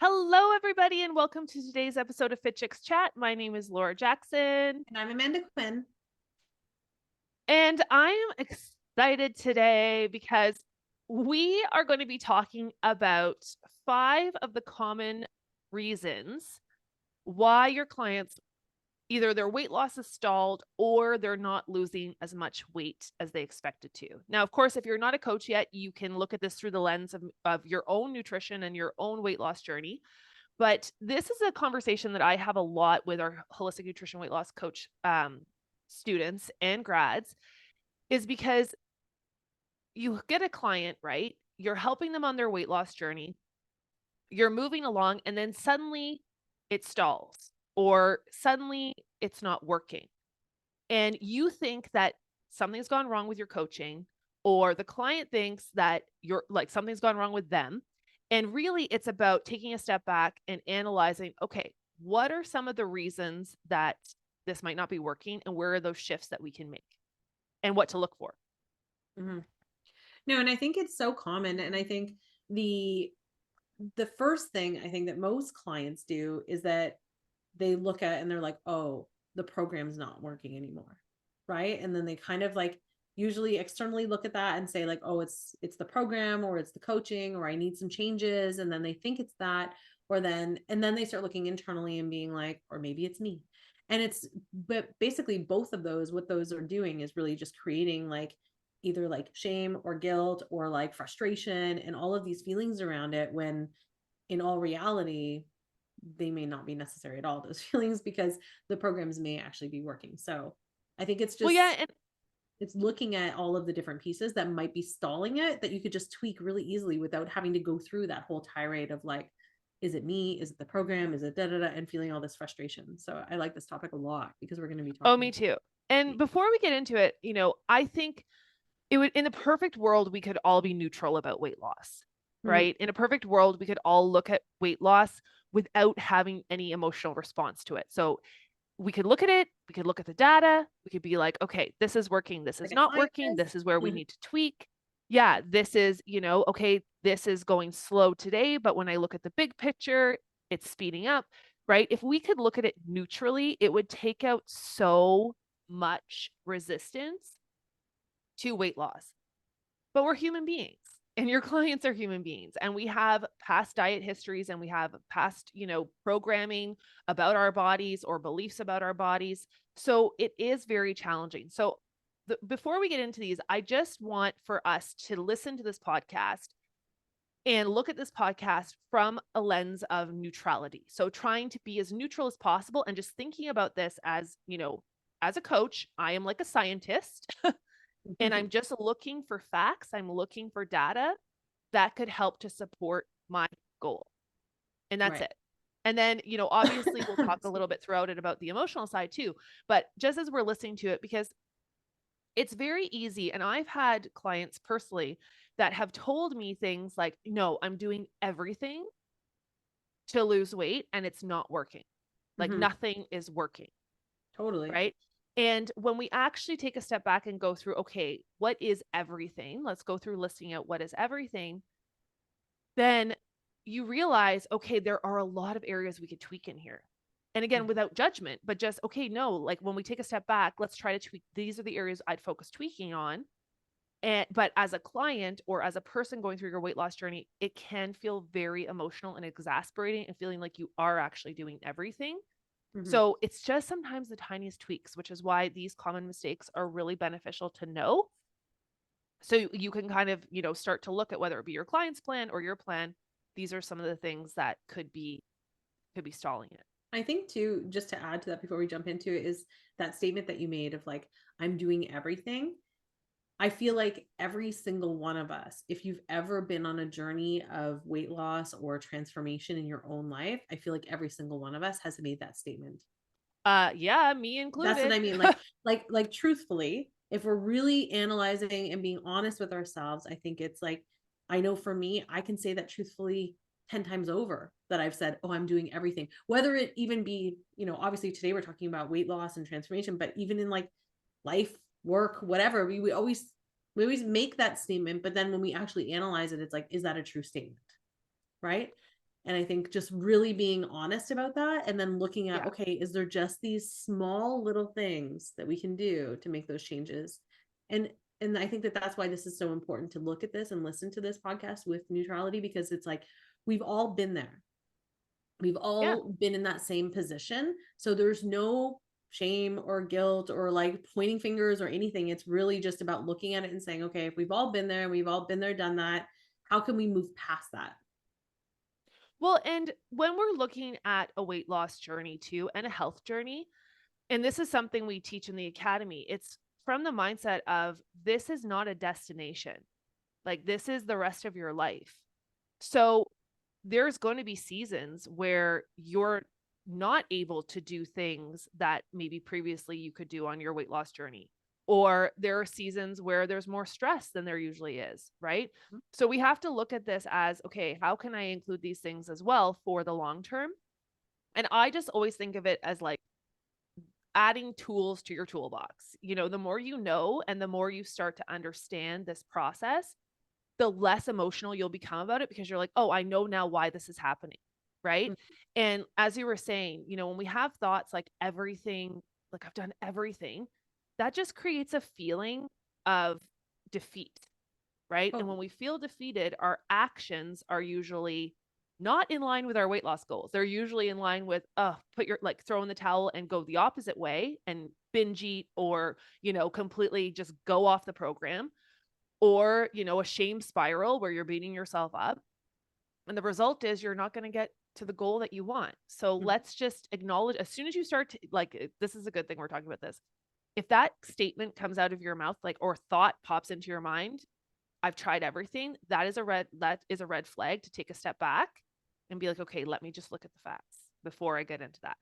Hello, everybody, and welcome to today's episode of Fit Chicks Chat. My name is Laura Jackson, And I'm Amanda Quinn. and I'm excited today because we are going to be talking about 5 of the common reasons why your clients either their weight loss is stalled or they're not losing as much weight as they expected to. Now, of course, if you're not a coach yet, you can look at this through the lens of your own nutrition and your own weight loss journey. But this is a conversation that I have a lot with our holistic nutrition weight loss coach students and grads, is because you get a client, right? You're helping them on their weight loss journey. You're moving along, and then suddenly it stalls, or suddenly it's not working. And you think that something's gone wrong with your coaching, or the client thinks that you're like something's gone wrong with them. And really, it's about taking a step back and analyzing, okay, what are some of the reasons that this might not be working, and where are those shifts that we can make and what to look for? Mhm. No, and I think it's so common. And I think the the first thing I think that most clients do is that they look at it and they're like, oh, the program's not working anymore. Right. And then they kind of like usually externally look at that and say, like, oh, it's the program or it's the coaching or I need some changes. And then they think it's that, and then they start looking internally and being like, or maybe it's me. But basically both of those, what those are doing is really just creating like either like shame or guilt or like frustration and all of these feelings around it, when in all reality they may not be necessary at all, those feelings, because the programs may actually be working. So I think it's Well, yeah, just and it's looking at all of the different pieces that might be stalling it, that you could just tweak really easily without having to go through that whole tirade of like, is it me, is it the program, is it da da da, and feeling all this frustration. So I like this topic a lot because we're going to be oh, talking me about too. And it. before we get into it, I think it would, in the perfect world, we could all be neutral about weight loss, Mhm. right? In a perfect world, we could all look at weight loss without having any emotional response to it. So we could look at it, we could look at the data, we could be like, okay, this is working, this is Like a not working, this scientist. is where we need to tweak. Yeah, this is, okay, this is going slow today, but when I look at the big picture, it's speeding up, right? If we could look at it neutrally, it would take out so much resistance to weight loss. But we're human beings, and your clients are human beings, and we have past diet histories, and we have past, programming about our bodies or beliefs about our bodies. So it is very challenging. So before we get into these, I just want for us to listen to this podcast and look at this podcast from a lens of neutrality. So trying to be as neutral as possible and just thinking about this as, as a coach, I am like a scientist and I'm just looking for facts. I'm looking for data that could help to support my goal. And that's Right. it. And then, obviously we'll talk a little bit throughout it about the emotional side too. But just as we're listening to it, because it's very easy. And I've had clients personally that have told me things like, no, I'm doing everything to lose weight and it's not working. Like Mhm. nothing is working. Totally. Right. And when we actually take a step back and go through, okay, what is everything? Let's go through listing out what is everything. Then you realize, okay, there are a lot of areas we could tweak in here. And again, Mhm. without judgment, but just, okay, no, like when we take a step back, let's try to tweak. These are the areas I'd focus tweaking on. But as a client or as a person going through your weight loss journey, it can feel very emotional and exasperating and feeling like you are actually doing everything. Mhm. So it's just sometimes the tiniest tweaks, which is why these common mistakes are really beneficial to know. So you can kind of, start to look at whether it be your client's plan or your plan. These are some of the things that could be stalling it. I think too, just to add to that before we jump into it, is that statement that you made of like, I'm doing everything. I feel like every single one of us, if you've ever been on a journey of weight loss or transformation in your own life, I feel like every single one of us has made that statement. Yeah, me That's what included. I mean. Like truthfully, if we're really analyzing and being honest with ourselves, I think it's like, I know for me, I can say that truthfully 10 times over, that I've said, oh, I'm doing everything. Whether it even be, obviously today we're talking about weight loss and transformation, but even in like life, work, whatever, we always make that statement. But then when we actually analyze it, it's like, is that a true statement? Right. And I think just really being honest about that and then looking at, Yeah. okay, is there just these small little things that we can do to make those changes? And and I think that that's why this is so important to look at this and listen to this podcast with neutrality, because it's like we've all been there. We've Yeah. all been in that same position. So there's no shame or guilt or like pointing fingers or anything. It's really just about looking at it and saying, okay, if we've all been there, we've all been there, done that, how can we move past that? Well, and when we're looking at a weight loss journey too and a health journey, and this is something we teach in the academy, it's from the mindset of this is not a destination. Like this is the rest of your life. So there's going to be seasons where you're not able to do things that maybe previously you could do on your weight loss journey. Or there are seasons where there's more stress than there usually is, right? So we have to look at this as okay, how can I include these things as well for the long term? And I just always think of it as like adding tools to your toolbox. The more you know and the more you start to understand this process, the less emotional you'll become about it because you're like, oh, I know now why this is happening. Right. Mhm. And as you were saying, when we have thoughts like everything, like I've done everything, that just creates a feeling of defeat. Right. And Oh, when we feel defeated, our actions are usually not in line with our weight loss goals. They're usually in line with, put your like throw in the towel and go the opposite way and binge eat or, completely just go off the program or, a shame spiral where you're beating yourself up. And the result is you're not going to get to the goal that you want. So mhm. let's just acknowledge as soon as you start to like, this is a good thing we're talking about this. If that statement comes out of your mouth, like, or thought pops into your mind, I've tried everything. That is a red flag to take a step back and be like, okay, let me just look at the facts before I get into that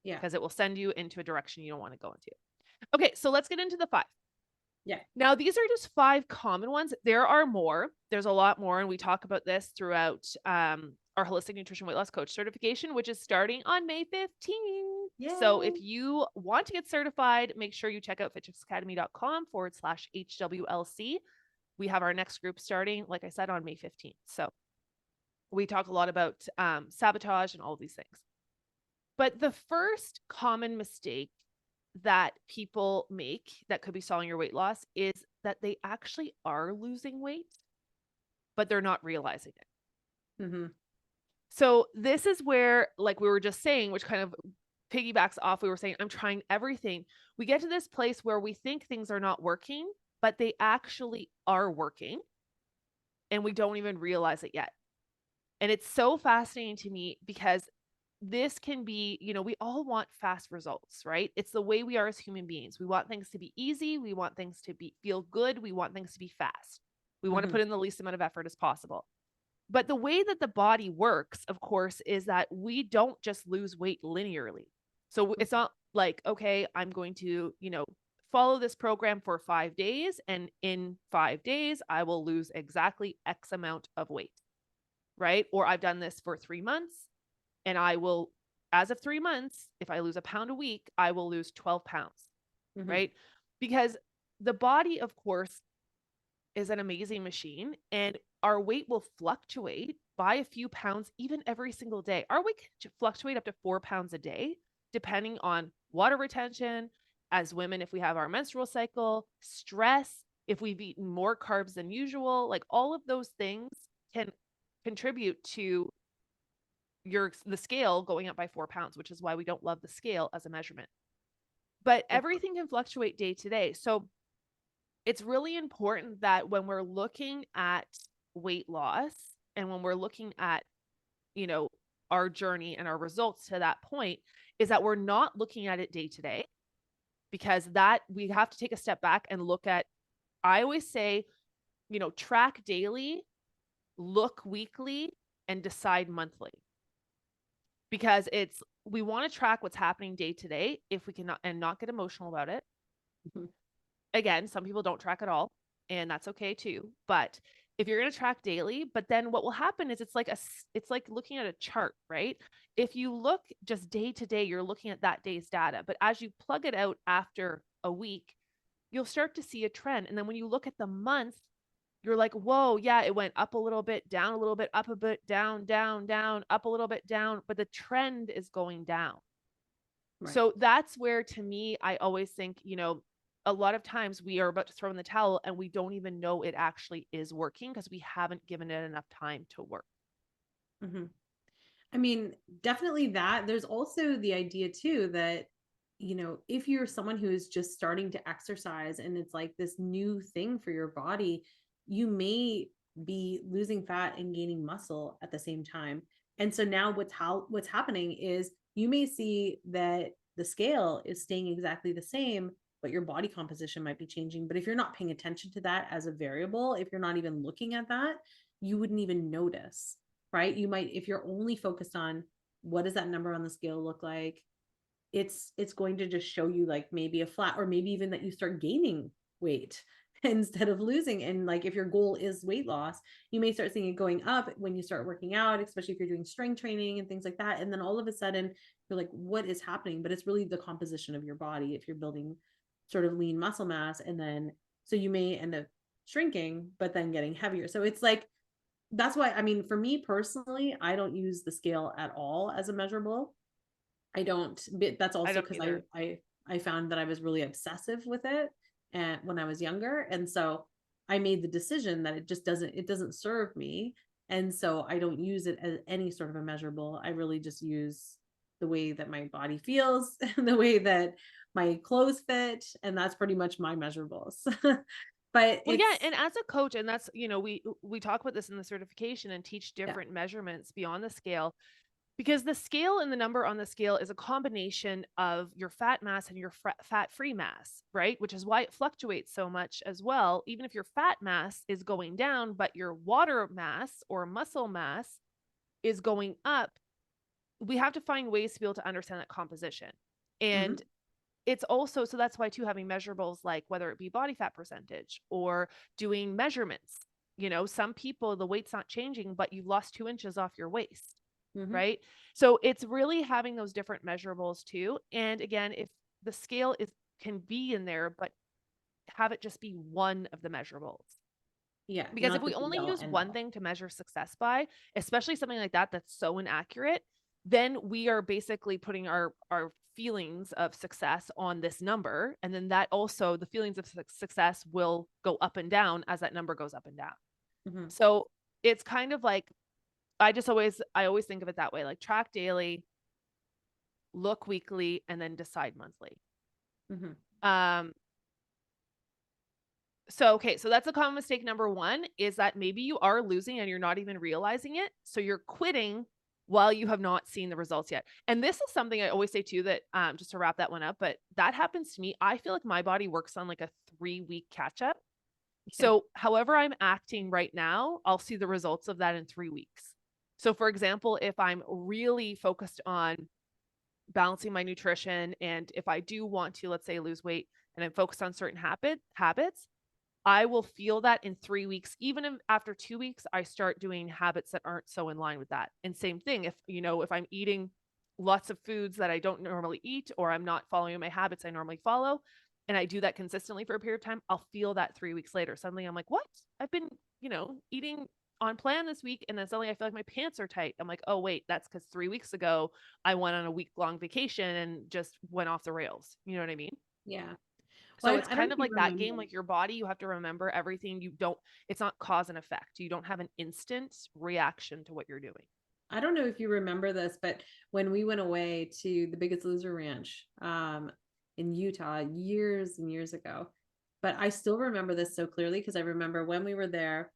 Yeah. because it will send you into a direction you don't want to go into. Okay, so let's get into the five. Yeah. Now, these are just five common ones. There are more. There's a lot more, and we talk about this throughout our holistic nutrition weight loss coach certification, which is starting on May 15th. So if Yay. you want to get certified, make sure you check out fitchexacademy.com/HWLC. We have our next group starting, like I said, on May 15th. So we talk a lot about sabotage and all of these things. But the first common mistake that people make that could be stalling your weight loss is that they actually are losing weight, but they're not realizing it. Mhm. So this is where, like we were just saying, which kind of piggybacks off, we were saying, I'm trying everything. We get to this place where we think things are not working, but they actually are working and we don't even realize it yet. And it's so fascinating to me because this can be, we all want fast results, right? It's the way we are as human beings. We want things to be easy. We want things to feel good. We want things to be fast. We want to Mhm. put in the least amount of effort as possible. But the way that the body works, of course, is that we don't just lose weight linearly. So it's Mhm. not like, okay, I'm going to, follow this program for 5 days. And in 5 days, I will lose exactly X amount of weight, right? Or I've done this for 3 months and I will, as of 3 months, if I lose a pound a week, I will lose 12 pounds, Mhm. right? Because the body, of course, is an amazing machine and our weight will fluctuate by a few pounds even every single day. Our weight can fluctuate up to 4 pounds a day, depending on water retention, as women, if we have our menstrual cycle, stress, if we've eaten more carbs than usual, like all of those things can contribute to the scale going up by 4 pounds, which is why we don't love the scale as a measurement. But Yeah. everything can fluctuate day to day. So it's really important that when we're looking at weight loss and when we're looking at, you know, our journey and our results to that point, is that we're not looking at it day to day because that we have to take a step back and look at, I always say, track daily, look weekly, and decide monthly because we want to track what's happening day to day if we cannot and not get emotional about it. Mhm. Again, some people don't track at all, and that's okay too. But if you're going to track daily, but then what will happen is it's like looking at a chart, right? If you look just day to day, you're looking at that day's data. But as you plug it out after a week, you'll start to see a trend. And then when you look at the month, you're like, whoa, yeah, it went up a little bit, down a little bit, up a bit, down, down, down, up a little bit, down, but the trend is going down. Right. So that's where, to me, I always think, a lot of times we are about to throw in the towel and we don't even know it actually is working because we haven't given it enough time to work. Mhm. I mean, definitely that. There's also the idea too that, if you're someone who is just starting to exercise and it's like this new thing for your body, you may be losing fat and gaining muscle at the same time. And so now what's happening is you may see that the scale is staying exactly the same, but your body composition might be changing. But if you're not paying attention to that as a variable, if you're not even looking at that, you wouldn't even notice, right? You might, if you're only focused on what does that number on the scale look like, it's going to just show you like maybe a flat, or maybe even that you start gaining weight instead of losing. And like if your goal is weight loss, you may start seeing it going up when you start working out, especially if you're doing strength training and things like that. And then all of a sudden you're like, what is happening? But it's really the composition of your body if you're building sort of lean muscle mass. And then so you may end up shrinking, but then getting heavier. So it's like, that's why, I mean, for me personally, I don't use the scale at all as a measurable. I don't, but that's I also don't because either. I found that I was really obsessive with it and when I was younger. And so I made the decision that it doesn't serve me. And so I don't use it as any sort of a measurable. I really just use the way that my body feels and the way that my clothes fit. And that's pretty much my measurables. But Well, yeah, it's, and as a coach, and that's, we talk about this in the certification and teach yeah. different measurements beyond the scale, because the scale and the number on the scale is a combination of your fat mass and your fat-free mass, right? Which is why it fluctuates so much as well. Even if your fat mass is going down, but your water mass or muscle mass is going up, we have to find ways to be able to understand that composition. And Mhm. it's also, so that's why too, having measurables like whether it be body fat percentage or doing measurements. Some people, the weight's not changing, but you've lost 2 inches off your waist, Mhm. right? So it's really having those different measurables too. And again, if the scale is can be in there, but have it just be one of the measurables. Yeah, Because if not the we be only all use end one all. thing to measure success by, especially something like that that's so inaccurate, then we are basically putting our feelings of success on this number, and then that also, the feelings of success will go up and down as that number goes up and down. Mhm. So it's kind of like, I always think of it that way, like track daily, look weekly, and then decide monthly. Mhm. Um, So, okay, so that's a common mistake number one, is that maybe you are losing and you're not even realizing it. So you're quitting while you have not seen the results yet. And this is something I always say too, that just to wrap that one up, but that happens to me. I feel like my body works on like a 3-week catch up. Yeah. So however I'm acting right now, I'll see the results of that in 3 weeks. So for example, if I'm really focused on balancing my nutrition, and if I do want to, let's say, lose weight, and I'm focused on certain habits, I will feel that in 3 weeks. Even if after 2 weeks, I start doing habits that aren't so in line with that. And same thing, if I'm eating lots of foods that I don't normally eat, or I'm not following my habits I normally follow, and I do that consistently for a period of time, I'll feel that 3 weeks later. Suddenly I'm like, what? I've been, eating on plan this week. And then suddenly I feel like my pants are tight. I'm like, oh, wait, that's because 3 weeks ago I went on a week-long vacation and just went off the rails. You know what I mean? Yeah. So Well, it's I don't know kind of if you like that game, remember. like your body, you have to remember everything. It's not cause and effect. You don't have an instant reaction to what you're doing. I don't know if you remember this, but when we went away to the Biggest Loser Ranch in Utah years and years ago, but I still remember this so clearly because I remember when we were there.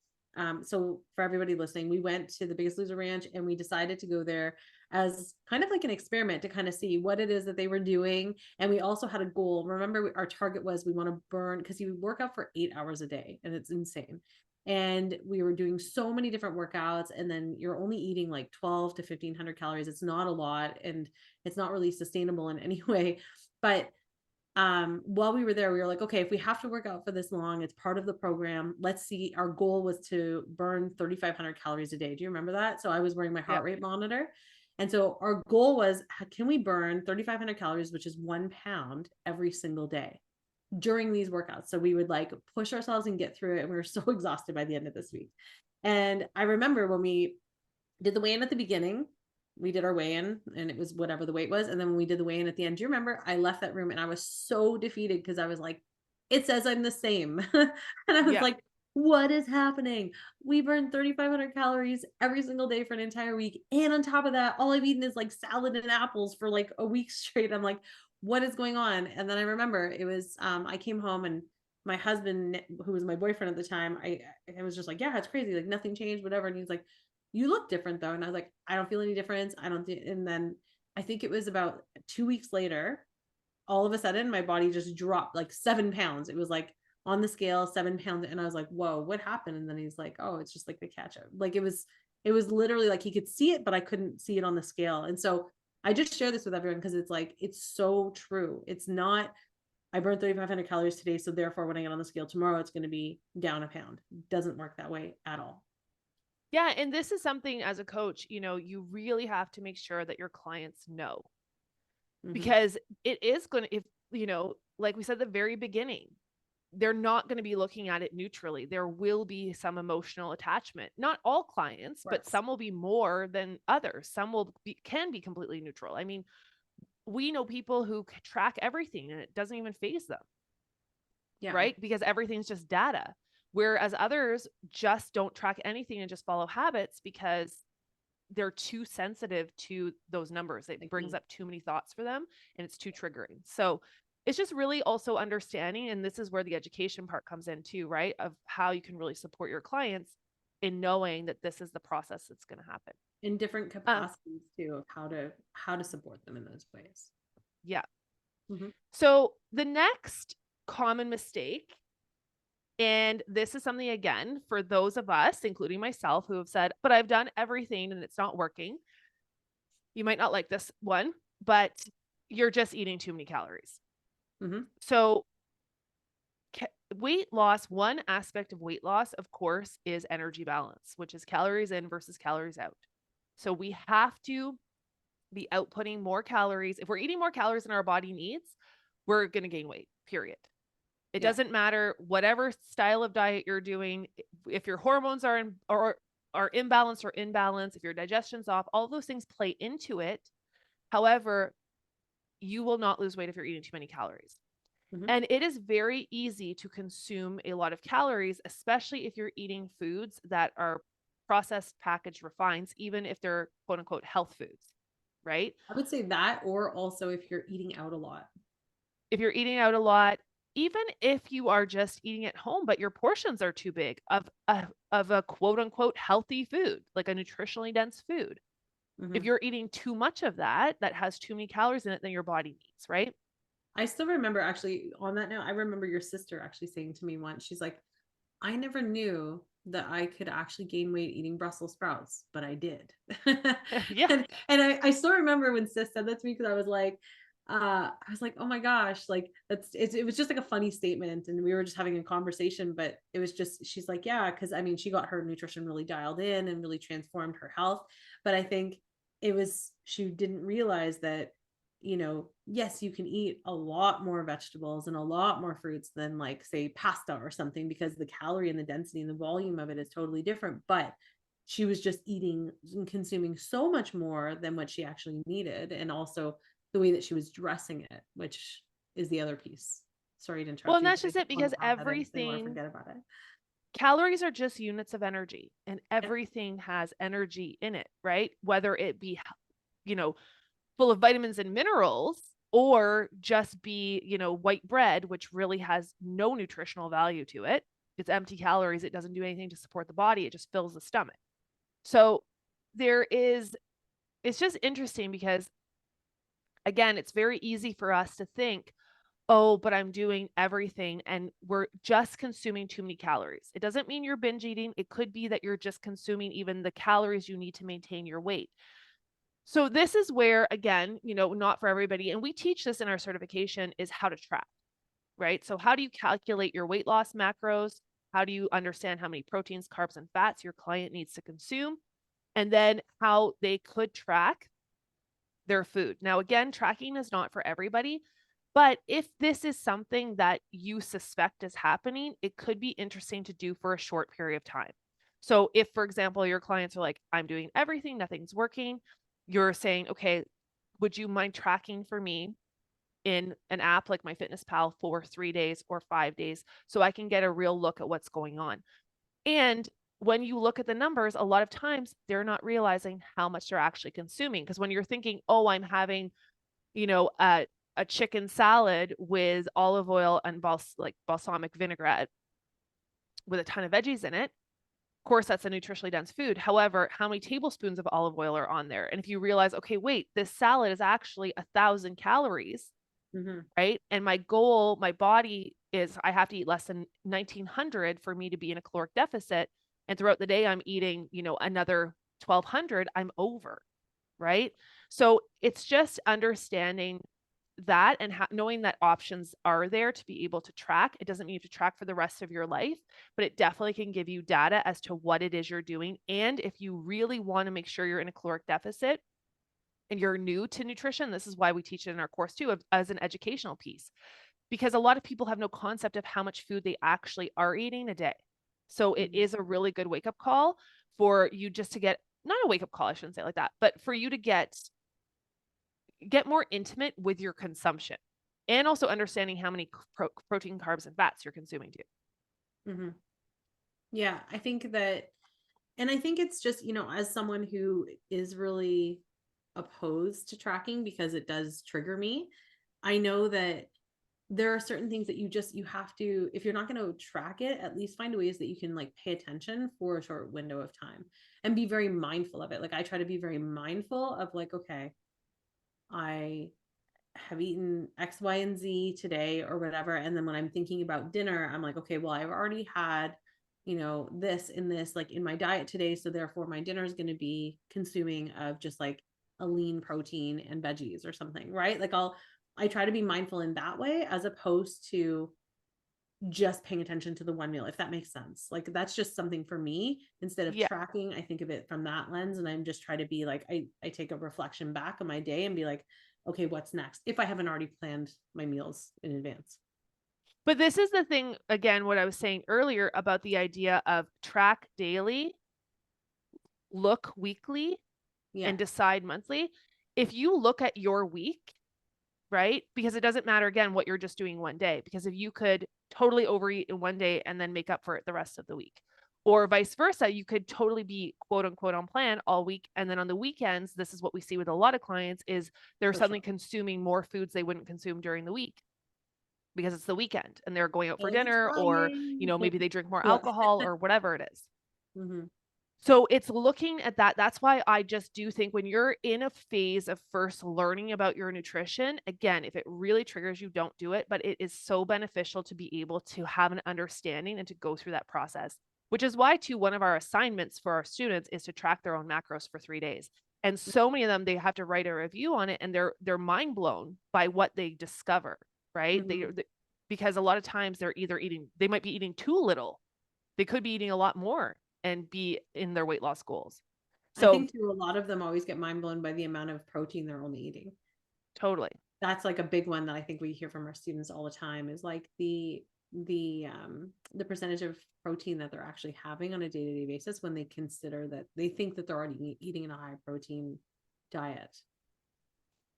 So for everybody listening, we went to the Biggest Loser Ranch and we decided to go there as kind of like an experiment to kind of see what it is that they were doing. And we also had a goal. Remember, our target was we want to burn, because you work out for 8 hours a day and it's insane. And we were doing so many different workouts, and then you're only eating like 12 to 1500 calories. It's not a lot, and it's not really sustainable in any way. But while we were there, we were like, okay, if we have to work out for this long, it's part of the program. Let's see. Our goal was to burn 3500 calories a day. Do you remember that? So I was wearing my heart Yep. rate monitor, and so our goal was, can we burn 3500 calories, which is 1 pound, every single day? during these workouts. So we would like push ourselves and get through it. And we were so exhausted by the end of this week. And I remember when we did the weigh-in at the beginning, we did our weigh-in and it was whatever the weight was. And then when we did the weigh-in at the end, do you remember I left that room and I was so defeated because I was like, it says I'm the same. And I was Yeah. like, what is happening? We burn 3,500 calories every single day for an entire week. And on top of that, all I've eaten is like salad and apples for like a week straight. I'm like, what is going on? And then I remember it was, I came home and my husband, who was my boyfriend at the time, I was just like, yeah, it's crazy. Like nothing changed, whatever. And he's like, you look different though. And I was like, I don't feel any difference. I don't. And then I think it was about 2 weeks later, all of a sudden my body just dropped like 7 pounds. It was like on the scale, 7 pounds. And I was like, whoa, what happened? And then he's like, oh, it's just like the catch up. Like it was literally like he could see it, but I couldn't see it on the scale. And so I just share this with everyone because it's like, it's so true. It's not, I burned 3,500 calories today. So therefore, when I get on the scale tomorrow, it's going to be down a pound. It doesn't work that way at all. Yeah. And this is something as a coach, you really have to make sure that your clients know, Mm-hmm. because it is going to, if, like we said at the very beginning, they're not going to be looking at it neutrally. There will be some emotional attachment. Not all clients, Of but course. some will be more than others. Some can be completely neutral. I mean, we know people who track everything and it doesn't even phase them, Yeah. right? Because everything's just data. Whereas others just don't track anything and just follow habits because they're too sensitive to those numbers. It Like brings me. up too many thoughts for them and it's too triggering. So it's just really also understanding. And this is where the education part comes in too, right? Of how you can really support your clients in knowing that this is the process that's going to happen. In different Um, capacities too of how to support them in those ways. yeah. Mm-hmm. So the next common mistake, and this is something again for those of us, including myself, who have said, but I've done everything and it's not working. You might not like this one, but you're just eating too many calories. Mm-hmm. So, weight loss, one aspect of weight loss, of course, is energy balance, which is calories in versus calories out. So, we have to be outputting more calories. If we're eating more calories than our body needs, we're going to gain weight, period. It Yeah. doesn't matter whatever style of diet you're doing, if your hormones are in or are imbalanced or imbalance, if your digestion's off, all those things play into it. However, you will not lose weight if you're eating too many calories. Mm-hmm. And it is very easy to consume a lot of calories, especially if you're eating foods that are processed, packaged, refined, even if they're quote unquote health foods, right? I would say that, or also if you're eating out a lot. If you're eating out a lot, even if you are just eating at home, but your portions are too big of a quote unquote healthy food, like a nutritionally dense food. Mm-hmm. If you're eating too much of that, that has too many calories in it than your body needs, right? I still remember actually on that note, I remember your sister actually saying to me once, she's like, I never knew that I could actually gain weight eating Brussels sprouts, but I did. Yeah. And I still remember when sis said that to me because I was like, oh my gosh, like it was just like a funny statement. And we were just having a conversation, but it was just, she's like, yeah, because I mean, she got her nutrition really dialed in and really transformed her health. But I think she didn't realize that yes, you can eat a lot more vegetables and a lot more fruits than like say pasta or something because the calorie and the density and the volume of it is totally different. But she was just eating and consuming so much more than what she actually needed. And also the way that she was dressing it, which is the other piece. Sorry to Well, interrupt and you, that's but I just it just want because to add that in because I want to everything, forget about it. calories are just units of energy and Yep. everything has energy in it, right? Whether it be, you know, full of vitamins and minerals or just be, white bread, which really has no nutritional value to it. It's empty calories. It doesn't do anything to support the body. It just fills the stomach. So it's just interesting because, again, it's very easy for us to think, oh, but I'm doing everything and we're just consuming too many calories. It doesn't mean you're binge eating. It could be that you're just consuming even the calories you need to maintain your weight. So this is where, again, not for everybody, and we teach this in our certification, is how to track, right? So how do you calculate your weight loss macros? How do you understand how many proteins, carbs, and fats your client needs to consume? And then how they could track their food. Now, again, tracking is not for everybody. But if this is something that you suspect is happening, it could be interesting to do for a short period of time. So if, for example, your clients are like, I'm doing everything, nothing's working, you're saying, okay, would you mind tracking for me in an app like MyFitnessPal for 3 days or 5 days so I can get a real look at what's going on? And when you look at the numbers, a lot of times they're not realizing how much they're actually consuming. Because when you're thinking, oh, I'm having, you know, a chicken salad with olive oil and like balsamic vinaigrette with a ton of veggies in it. Of course, that's a nutritionally dense food. However, how many tablespoons of olive oil are on there? And if you realize, okay, wait, this salad is actually 1,000 calories, Mhm. right? And my goal, my body is I have to eat less than 1,900 for me to be in a caloric deficit. And throughout the day, I'm eating, another 1,200, I'm over, right? So it's just understanding that and knowing that options are there to be able to track. It doesn't mean you have to track for the rest of your life, but it definitely can give you data as to what it is you're doing. And if you really want to make sure you're in a caloric deficit and you're new to nutrition, this is why we teach it in our course too, as an educational piece, because a lot of people have no concept of how much food they actually are eating a day. So it Mhm. is a really good wake up call for you just to get, not a wake up call, I shouldn't say it like that, but for you to get more intimate with your consumption and also understanding how many protein, carbs, and fats you're consuming too. Mhm. Yeah, I think that, and I think it's just, as someone who is really opposed to tracking because it does trigger me, I know that there are certain things that you have to, if you're not going to track it, at least find ways that you can like pay attention for a short window of time and be very mindful of it. Like I try to be very mindful of like, okay, I have eaten X, Y, and Z today or whatever. And then when I'm thinking about dinner, I'm like, okay, well, I've already had, this and this like in my diet today. So therefore my dinner is going to be consuming of just like a lean protein and veggies or something, right? Like I try to be mindful in that way as opposed to just paying attention to the one meal, if that makes sense. Like that's just something for me. Instead of Yeah. tracking, I think of it from that lens and I'm just try to be like, I take a reflection back on my day and be like, okay, what's next? If I haven't already planned my meals in advance. But this is the thing, again, what I was saying earlier about the idea of track daily, look weekly, Yeah. and decide monthly. If you look at your week, right? Because it doesn't matter again what you're just doing one day. Because if you could totally overeat in one day and then make up for it the rest of the week, or vice versa, you could totally be quote unquote on plan all week. And then on the weekends, this is what we see with a lot of clients is they're For sure. suddenly consuming more foods they wouldn't consume during the week because it's the weekend and they're going out for And it's dinner or, Friday. maybe they drink more Yeah. alcohol or whatever it is. Hmm. So it's looking at that. That's why I just do think when you're in a phase of first learning about your nutrition, again, if it really triggers you, don't do it. But it is so beneficial to be able to have an understanding and to go through that process, which is why, too, one of our assignments for our students is to track their own macros for 3 days. And so many of them, they have to write a review on it and they're mind blown by what they discover, right? Hmm. Because a lot of times they might be eating too little, they could be eating a lot more and be in their weight loss goals. I So think too, a lot of them always get mind blown by the amount of protein they're only eating. totally. That's like a big one that I think we hear from our students all the time is like the percentage of protein that they're actually having on a day-to-day basis when they consider that they think that they're already eating in a high protein diet.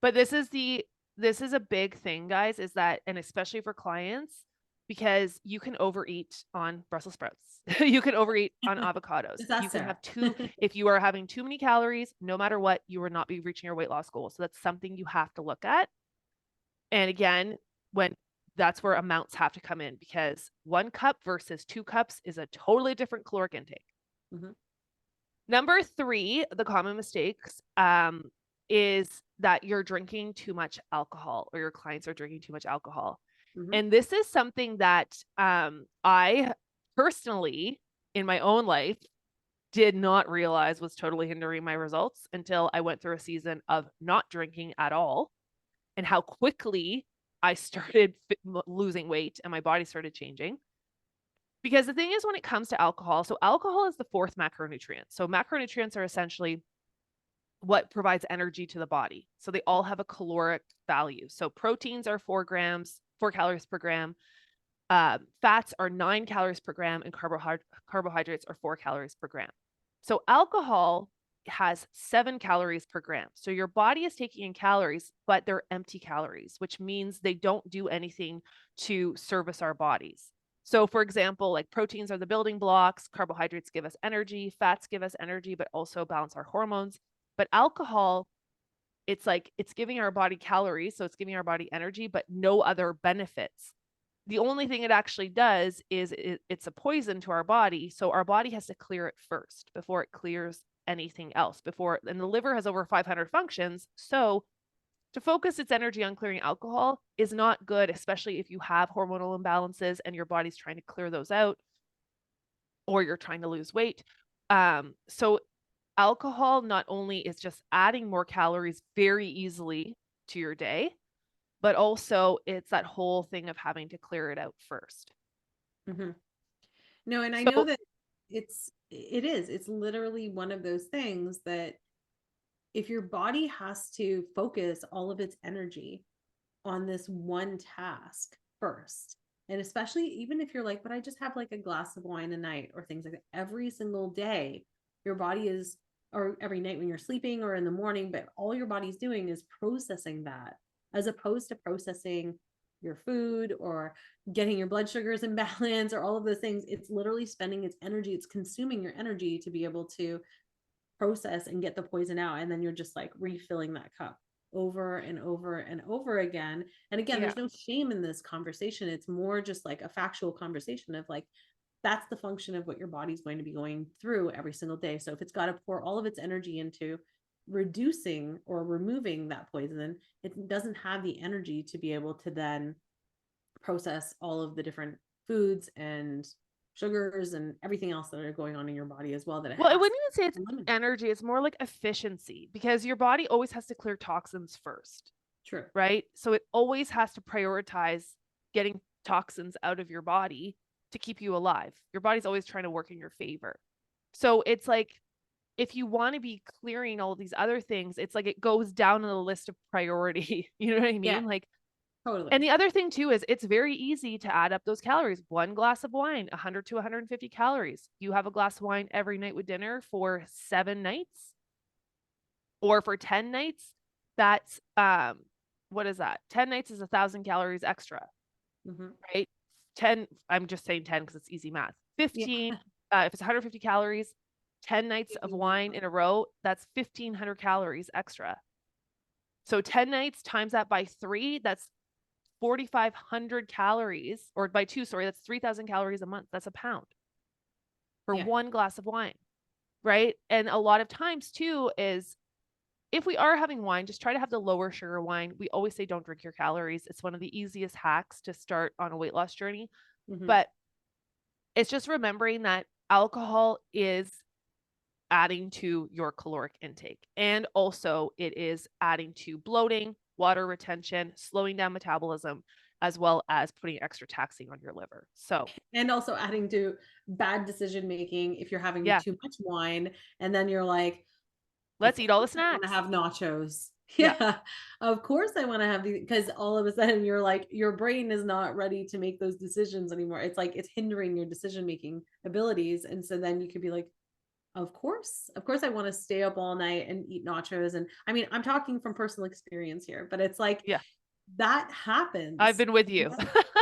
But this is a big thing, guys, is that, and especially for clients, because you can overeat on Brussels sprouts. You can overeat on avocados. Just ask You can Sarah. have if you are having too many calories, no matter what, you will not be reaching your weight loss goal. So that's something you have to look at. And again, when that's where amounts have to come in because 1 cup versus 2 cups is a totally different caloric intake. Hmm. Number 3, the common mistakes, is that you're drinking too much alcohol or your clients are drinking too much alcohol. Hmm. And this is something that I personally, in my own life, did not realize was totally hindering my results until I went through a season of not drinking at all and how quickly I started losing weight and my body started changing. Because the thing is, when it comes to alcohol, so alcohol is the 4th macronutrient. So macronutrients are essentially what provides energy to the body. So they all have a caloric value. So proteins are 4 calories per gram. Fats are 9 calories per gram, and carbohydrates are 4 calories per gram. So alcohol has 7 calories per gram. So your body is taking in calories, but they're empty calories, which means they don't do anything to service our bodies. So, for example, like proteins are the building blocks, carbohydrates give us energy, fats give us energy, but also balance our hormones. But alcohol, it's like it's giving our body calories, so it's giving our body energy, but no other benefits. The only thing it actually does is it's a poison to our body. So our body has to clear it first before it clears anything else. And the liver has over 500 functions. So to focus its energy on clearing alcohol is not good, especially if you have hormonal imbalances and your body's trying to clear those out or you're trying to lose weight. So alcohol not only is just adding more calories very easily to your day, but also it's that whole thing of having to clear it out first. Mhm. No, and I know So, that it's literally one of those things that if your body has to focus all of its energy on this one task first, and especially even if you're like, but I just have like a glass of wine a night or things like that, every single day, your body is, or every night when you're sleeping or in the morning, but all your body's doing is processing that as opposed to processing your food or getting your blood sugars in balance or all of those things. It's literally spending its energy, it's consuming your energy to be able to process and get the poison out. And then you're just like refilling that cup over and over and over again. And again, yeah. there's no shame in this conversation. It's more just like a factual conversation of like, that's the function of what your body's going to be going through every single day. So if it's got to pour all of its energy into reducing or removing that poison, it doesn't have the energy to be able to then process all of the different foods and sugars and everything else that are going on in your body as well that it Well, I has wouldn't even say to it's eliminate. energy, it's more like efficiency because your body always has to clear toxins first, True. right? So it always has to prioritize getting toxins out of your body to keep you alive. Your body's always trying to work in your favor. So it's like if you want to be clearing all these other things, it's like it goes down on the list of priority. You know what I Yeah, mean? Like, and totally. the other thing too is it's very easy to add up those calories. One glass of wine, 100 to 150 calories. You have a glass of wine every night with dinner for 7 nights or for 10 nights. That's what is that? 10 nights is 1,000 calories extra, Hmm. right? 10, I'm just saying 10 because it's easy math. Yeah. 15, if it's 150 calories, 10 nights of 1,500 wine in a row, that's 1,500 calories extra. So 10 nights times that by 3, that's 4,500 calories, or by 2, sorry, that's 3,000 calories a month. That's a pound for Yeah. one glass of wine, right? And a lot of times, too, is if we are having wine, just try to have the lower sugar wine. We always say don't drink your calories. It's one of the easiest hacks to start on a weight loss journey. Hmm. But it's just remembering that alcohol is adding to your caloric intake. And also, it is adding to bloating, water retention, slowing down metabolism, as well as putting extra taxing on your liver. So, And also adding to bad decision making if you're having yeah, too much wine and then you're like, of let's eat all the course I want to snacks. have nachos. Yeah, Yeah, of course I want to have these because all of a sudden you're like, your brain is not ready to make those decisions anymore. It's like it's hindering your decision making abilities. And so then you could be like, of course I want to stay up all night and eat nachos. And I mean, I'm talking from personal experience here, but it's like yeah, that I've happens. been with you.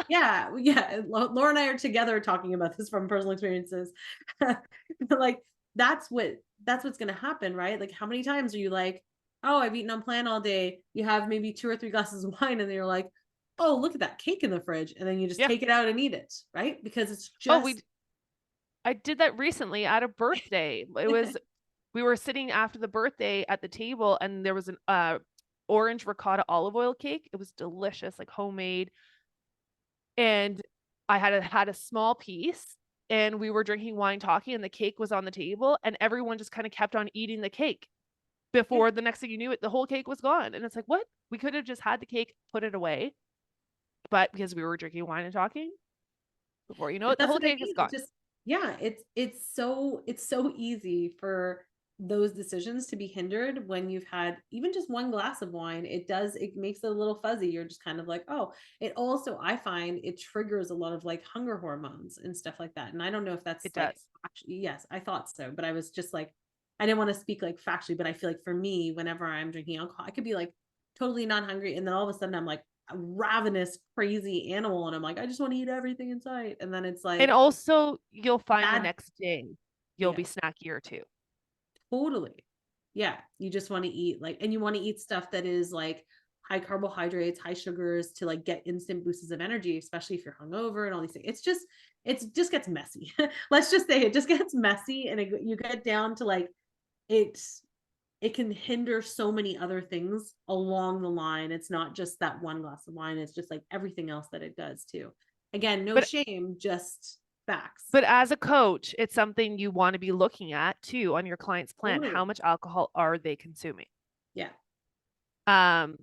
Yeah, yeah. Laura and I are together talking about this from personal experiences. But like that's what's gonna happen, right? Like how many times are you like, oh, I've eaten on plan all day. You have maybe 2 or 3 glasses of wine, and then you're like, oh, look at that cake in the fridge, and then you just Yeah. take it out and eat it, right? Because it's Oh, just I did that recently at a birthday. We were sitting after the birthday at the table and there was an orange ricotta olive oil cake. It was delicious, like homemade. And I had a small piece and we were drinking wine talking and the cake was on the table and everyone just kind of kept on eating the cake yeah. before the next thing you knew it the whole cake was gone and it's like what we could have just had the cake put it away but because we were drinking wine and talking before you know But it the that's whole what I cake is mean. gone. It's just yeah, it's so easy for those decisions to be hindered when you've had even just one glass of wine. It makes it a little fuzzy. You're just kind of like, oh, it also, I find it triggers a lot of like hunger hormones and stuff like that. And I don't know if that's It like, does. actually, yes, I thought so, but I was just like, I didn't want to speak like factually, but I feel like for me, whenever I'm drinking alcohol, I could be like totally not hungry. And then all of a sudden I'm like a ravenous, crazy animal. And I'm like, I just want to eat everything in sight. And then it's And like also, you'll find the bad. next day you'll Yeah. be snackier too. Totally. Yeah. You just want to eat like, and you want to eat stuff that is like high carbohydrates, high sugars to like get instant boosts of energy, especially if you're hungover and all these things. It just gets messy. Let's just say it just gets messy and you get down to like, it's, it can hinder so many other things along the line. It's not just that one glass of wine. It's just like everything else that it does too. Again, no But shame, just facts. but as a coach, it's something you want to be looking at too on your client's plan. How Totally. much alcohol are they consuming? Yeah. Um,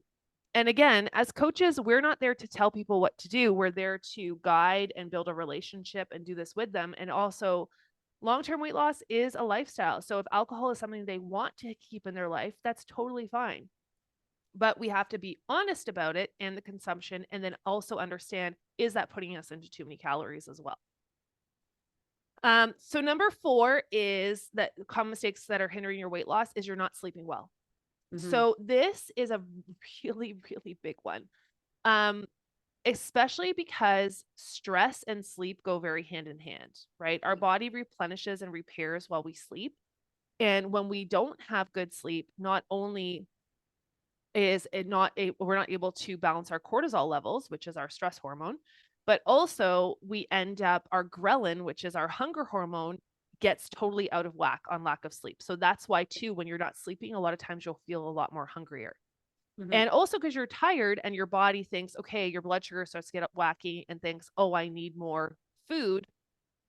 and again, as coaches, we're not there to tell people what to do. We're there to guide and build a relationship and do this with them. And also, long term weight loss is a lifestyle. So if alcohol is something they want to keep in their life, that's totally fine. But we have to be honest about it and the consumption, and then also understand, is that putting us into too many calories as well? So number 4 is that common mistakes that are hindering your weight loss is you're not sleeping well. Mm-hmm. So this is a really, really big one. Um, Especially because stress and sleep go very hand in hand, right? Our body replenishes and repairs while we sleep. And when we don't have good sleep, not only is it not a we're not able to balance our cortisol levels, which is our stress hormone, but also we end up our ghrelin, which is our hunger hormone, gets totally out of whack on lack of sleep. So that's why too, when you're not sleeping, a lot of times you'll feel a lot more hungrier. Mm-hmm. And also because you're tired and your body thinks, okay, your blood sugar starts to get up wacky and thinks, oh, I need more food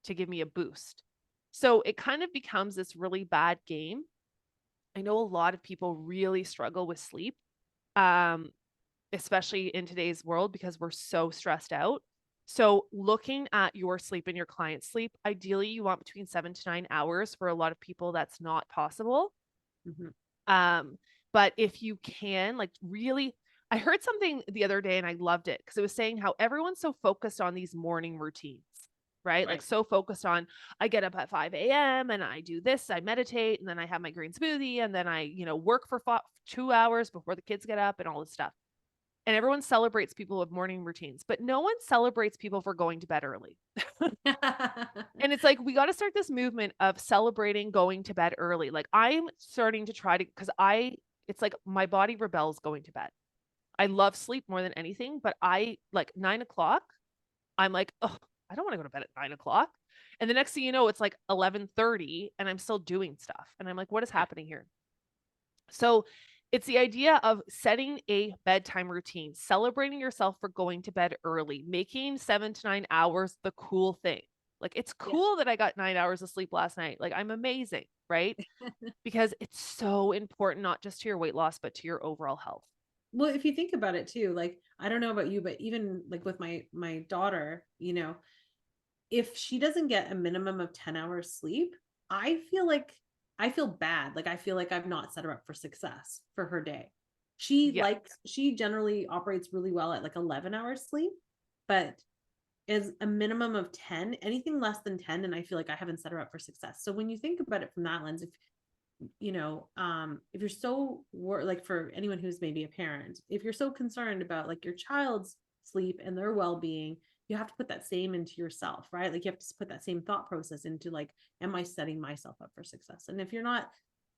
to give me a boost. So it kind of becomes this really bad game. I know a lot of people really struggle with sleep, um, especially in today's world because we're so stressed out. So looking at your sleep and your client's sleep, ideally you want between 7 to 9 hours. For a lot of people, that's not possible. Mm-hmm. Um, but if you can, like, really, I heard something the other day and I loved it because it was saying how everyone's so focused on these morning routines, right? Like, Right. so focused on, I get up at 5 a.m. and I do this, I meditate, and then I have my green smoothie, and then I, work for 2 hours before the kids get up and all this stuff. And everyone celebrates people with morning routines, but no one celebrates people for going to bed early. And it's like we got to start this movement of celebrating going to bed early. Like I'm starting to try to because it's like my body rebels going to bed. I love sleep more than anything, but I like 9 o'clock. I'm like, oh, I don't want to go to bed at 9 o'clock. And the next thing you know, it's like 11:30, and I'm still doing stuff. And I'm like, what is Yeah. happening here? So it's the idea of setting a bedtime routine, celebrating yourself for going to bed early, making 7 to 9 hours the cool thing. Like, it's Yeah. cool that I got 9 hours of sleep last night. Like, I'm amazing, right? Because it's so important, not just to your weight loss, but to your overall health. Well, if you think about it too, like I don't know about you, but even like with my daughter, if she doesn't get a minimum of 10 hours sleep, I feel like I feel bad. Like I feel like I've not set her up for success for her day. Yeah. She generally operates really well at like 11 hours sleep, but is a minimum of 10, anything less than 10, and I feel like I haven't set her up for success. So when you think about it from that lens, if you're like for anyone who's maybe a parent, if you're so concerned about like your child's sleep and their well-being, you have to put that same into yourself, right? Like you have to put that same thought process into like, am I setting myself up for success? And if you're not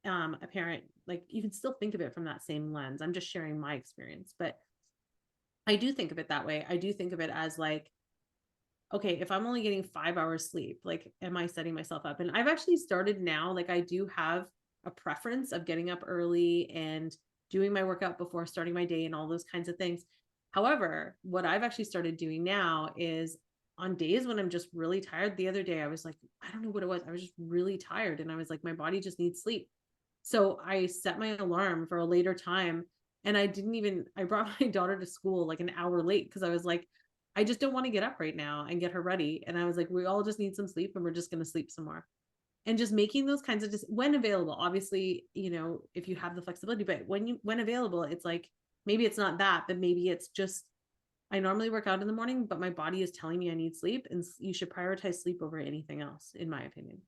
a parent, like you can still think of it from that same lens. I'm just sharing my experience, but I do think of it that way. I do think of it as like, okay, if I'm only getting 5 hours sleep, like, am I setting myself up? And I've actually started now, like, I do have a preference of getting up early and doing my workout before starting my day and all those kinds of things. However, what I've actually started doing now is on days when I'm just really tired. The other day, I was like, I don't know what it was. I was just really tired. And I was like, my body just needs sleep. So I set my alarm for a later time. And I brought my daughter to school like an hour late because I was like, I just don't want to get up right now and get her ready. And I was like, we all just need some sleep and we're just going to sleep some more. And just making those kinds of, when available, obviously, if you have the flexibility, but when available, it's like, maybe it's not that, but maybe it's just, I normally work out in the morning, but my body is telling me I need sleep, and you should prioritize sleep over anything else, in my opinion.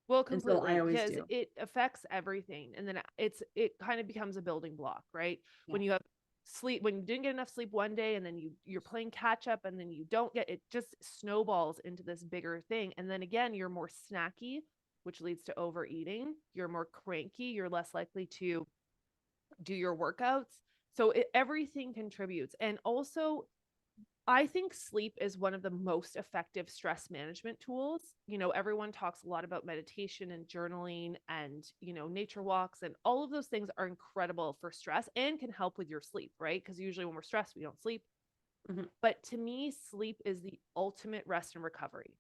Well, And so I completely, always because do. it affects everything. And then it kind of becomes a building block, right? Yeah. When you have sleep, when you didn't get enough sleep one day, and then you're playing catch up, and then you don't get it, just snowballs into this bigger thing. And then again, you're more snacky, which leads to overeating. You're more cranky, you're less likely to do your workouts. So everything contributes. And also, I think sleep is one of the most effective stress management tools. Everyone talks a lot about meditation and journaling and, nature walks, and all of those things are incredible for stress and can help with your sleep, right? Because usually when we're stressed, we don't sleep. Mm-hmm. But to me, sleep is the ultimate rest and recovery,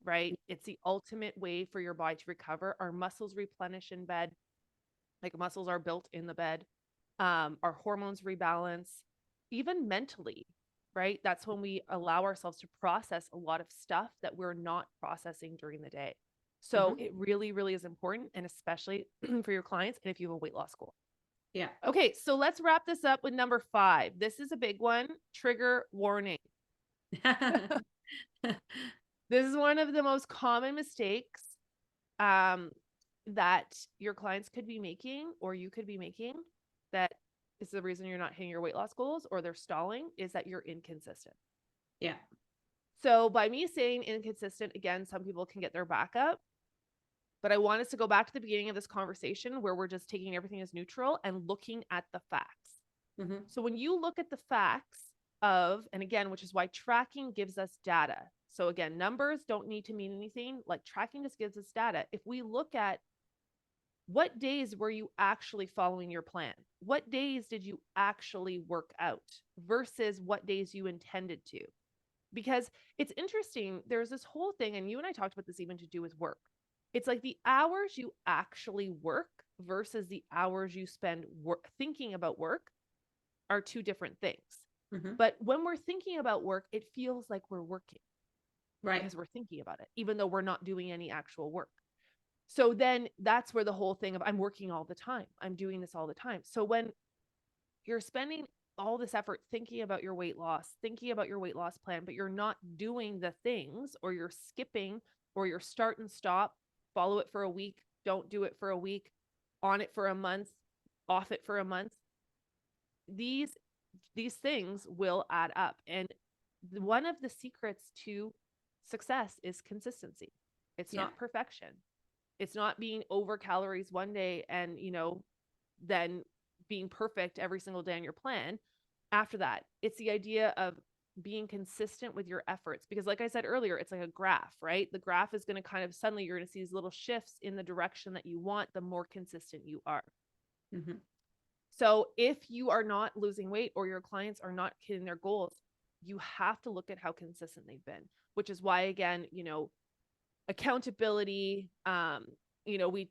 right? It's the ultimate way for your body to recover. Our muscles replenish in bed, like muscles are built in the bed. Our hormones rebalance, even mentally, right? That's when we allow ourselves to process a lot of stuff that we're not processing during the day. So Mm-hmm. it really, really is important, and especially for your clients and if you have a weight loss goal. Yeah. Okay, so let's wrap this up with number 5. This is a big one. Trigger warning. This is one of the most common mistakes um, that your clients could be making, or you could be making, that is the reason you're not hitting your weight loss goals or they're stalling, is that you're inconsistent. Yeah. So by me saying inconsistent, again, some people can get their back up. But I want us to go back to the beginning of this conversation where we're just taking everything as neutral and looking at the facts. Mm-hmm. So when you look at the facts of, and again, which is why tracking gives us data. So again, numbers don't need to mean anything. Like, tracking just gives us data. If we look at what days were you actually following your plan? What days did you actually work out versus what days you intended to? Because it's interesting, there's this whole thing, and you and I talked about this even to do with work. It's like the hours you actually work versus the hours you spend thinking about work are two different things. Mm-hmm. But when we're thinking about work, it feels like we're working Right. because we're thinking about it, even though we're not doing any actual work. So then that's where the whole thing of, I'm working all the time, I'm doing this all the time. So when you're spending all this effort thinking about your weight loss, thinking about your weight loss plan, but you're not doing the things, or you're skipping, or you're start and stop, follow it for a week, don't do it for a week, on it for a month, off it for a month, these things will add up. And one of the secrets to success is consistency. It's Yeah. not perfection. It's not being over calories one day and, then being perfect every single day on your plan. After that, it's the idea of being consistent with your efforts. Because, like I said earlier, it's like a graph, right? The graph is going to kind of, suddenly you're going to see these little shifts in the direction that you want, the more consistent you are. Mm-hmm. So if you are not losing weight or your clients are not hitting their goals, you have to look at how consistent they've been, which is why, again, accountability,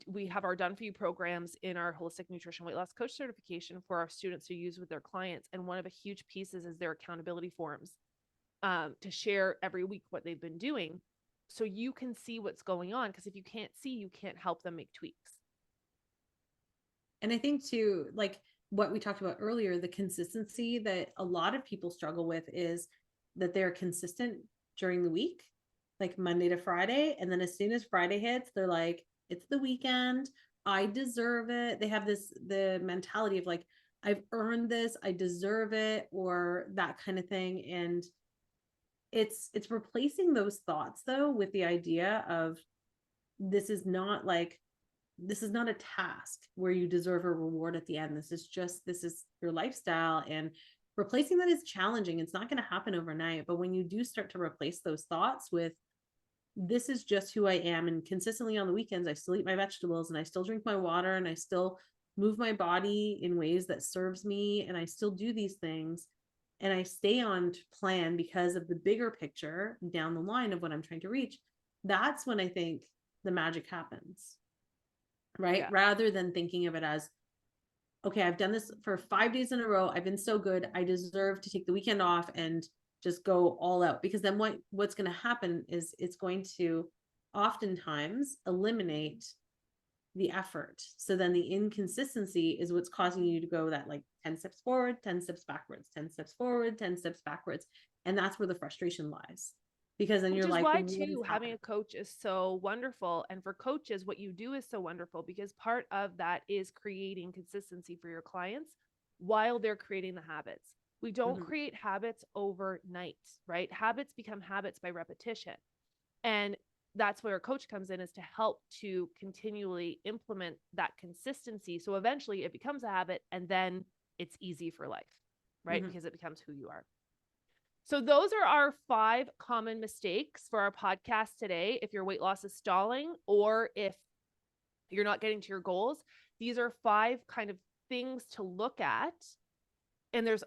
we have our done for you programs in our holistic nutrition weight loss coach certification for our students to use with their clients. And one of the huge pieces is their accountability forms, to share every week what they've been doing, so you can see what's going on. Because if you can't see, you can't help them make tweaks. And I think too, like what we talked about earlier, the consistency that a lot of people struggle with is that they're consistent during the week, like Monday to Friday. And then as soon as Friday hits, they're like, it's the weekend. I deserve it. They have the mentality of like, I've earned this, I deserve it, or that kind of thing. And it's replacing those thoughts though with the idea of, this is not like, this is not a task where you deserve a reward at the end. This is your lifestyle, and replacing that is challenging. It's not going to happen overnight, but when you do start to replace those thoughts with, this is just who I am, and consistently on the weekends I still eat my vegetables, and I still drink my water, and I still move my body in ways that serves me, and I still do these things, and I stay on plan because of the bigger picture down the line of what I'm trying to reach, that's when I think the magic happens. Right? Yeah. Rather than thinking of it as, okay, I've done this for 5 days in a row. I've been so good. I deserve to take the weekend off and just go all out. Because then what's going to happen is it's going to oftentimes eliminate the effort. So then the inconsistency is what's causing you to go that like 10 steps forward, 10 steps backwards, 10 steps forward, 10 steps backwards. And that's where the frustration lies. Because then Which you're is like, why, what is too, having happening? a coach is so wonderful. And for coaches, what you do is so wonderful because part of that is creating consistency for your clients while they're creating the habits. We don't Mm-hmm. create habits overnight, right? Habits become habits by repetition. And that's where a coach comes in, is to help to continually implement that consistency. So eventually it becomes a habit and then it's easy for life, right? Mm-hmm. Because it becomes who you are. So those are our 5 common mistakes for our podcast today. If your weight loss is stalling or if you're not getting to your goals, these are 5 kind of things to look at. And there's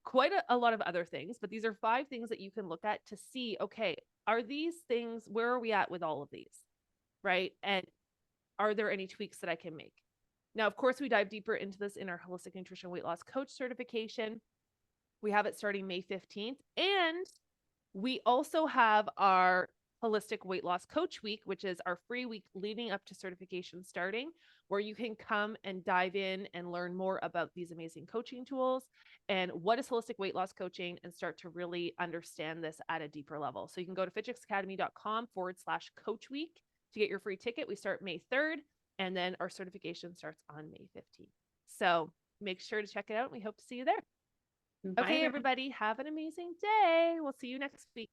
quite a lot of other things, but these are 5 things that you can look at to see, okay, are these things, where are we at with all of these? Right? And are there any tweaks that I can make? Now, of course, we dive deeper into this in our holistic nutrition weight loss coach certification. We have it starting May 15th. And we also have our Holistic Weight Loss Coach Week, which is our free week leading up to certification starting, where you can come and dive in and learn more about these amazing coaching tools and what is holistic weight loss coaching and start to really understand this at a deeper level. So you can go to fitchexacademy.com/coach week to get your free ticket. We start May 3rd, and then our certification starts on May 15th. So make sure to check it out. We hope to see you there. Bye, Okay, everyone. everybody, have an amazing day. We'll see you next week.